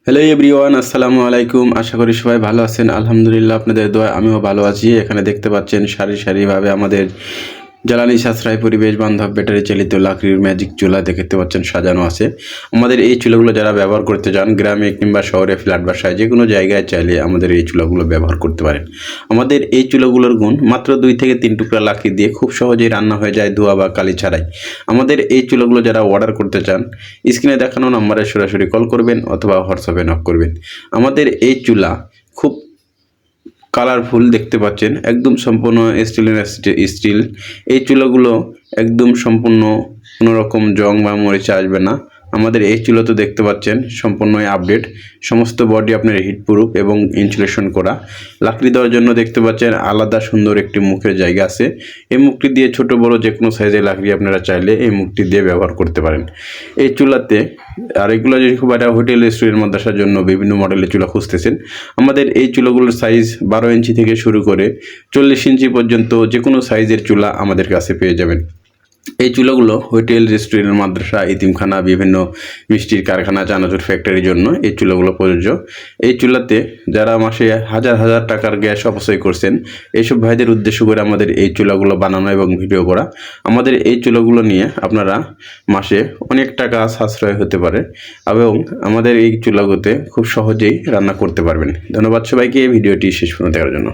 Hello everyone, আসসালামু আলাইকুম। আশা করি সবাই ভালো আছেন। আলহামদুলিল্লাহ, আপনাদের দোয়ায় আমিও ভালো আছি। এখানে দেখতে পাচ্ছেন সারি সারিভাবে আমাদের জ্বালানি সাশ্রয় পরিবেশ বান্ধব ব্যাটারি চালিত লাকড়ির ম্যাজিক চুলা দেখতে পাচ্ছেন সাজানো আছে। আমাদের এই চুলাগুলো যারা ব্যবহার করতে চান, গ্রামে কিংবা শহরে, ফ্ল্যাট বাসায় যে কোনো জায়গায় চাইলে আমাদের এই চুলাগুলো ব্যবহার করতে পারেন। আমাদের এই চুলাগুলোর গুণ মাত্র 2 থেকে 3 টুকরা লাকড়ি দিয়ে খুব সহজেই রান্না হয়ে যায়, ধোয়া বা কালি ছাড়াই। আমাদের এই চুলাগুলো যারা অর্ডার করতে চান, স্ক্রিনে দেখানো নম্বরে সরাসরি কল করবেন অথবা হোয়াটসঅ্যাপে নক করবেন। আমাদের এই চুলা খুব কালারফুল দেখতে পাচ্ছেন, একদম সম্পূর্ণ স্টিল। এই চুলাগুলো একদম সম্পূর্ণ কোনো রকম জং বা মরিচা আসবে না। আমাদের এই চুলা তো দেখতে পাচ্ছেন সম্পূর্ণই আপডেট, সমস্ত বডি আপনার হিট প্রুফ এবং ইনসুলেশন করা। লাকড়ি দেওয়ার জন্য দেখতে পাচ্ছেন আলাদা সুন্দর একটি মুখের জায়গা আছে। এই মুখটি দিয়ে ছোট বড় যে কোনো সাইজের লাকড়ি আপনারা চাইলে এই মুখটি দিয়ে ব্যবহার করতে পারেন এই চুলাতে। আর এগুলো যদি খুব একটা হোটেল রেস্টুরেন্ট মাদ্রাসার জন্য বিভিন্ন মডেলের চুলা খুঁজতেছেন, আমাদের এই চুলাগুলোর সাইজ 12 ইঞ্চি থেকে শুরু করে 40 ইঞ্চি পর্যন্ত যে কোনো সাইজের চুলা আমাদের কাছে পেয়ে যাবেন। এই চুলাগুলো হোটেল, রেস্টুরেন্ট, মাদ্রাসা, এতিমখানা, বিভিন্ন মিষ্টির কারখানা, চানাচুর ফ্যাক্টরির জন্য এই চুলাগুলো প্রযোজ্য। এই চুলাতে যারা মাসে হাজার হাজার টাকার গ্যাস অপচয় করছেন, এইসব ভাইদের উদ্দেশ্য করে আমাদের এই চুলাগুলো বানানো এবং ভিডিও করা। আমাদের এই চুলাগুলো নিয়ে আপনারা মাসে অনেক টাকা সাশ্রয় হতে পারে এবং আমাদের এই চুলাগুলোতে খুব সহজেই রান্না করতে পারবেন। ধন্যবাদ সবাইকে এই ভিডিওটি শেষ পর্যন্ত দেখার জন্য।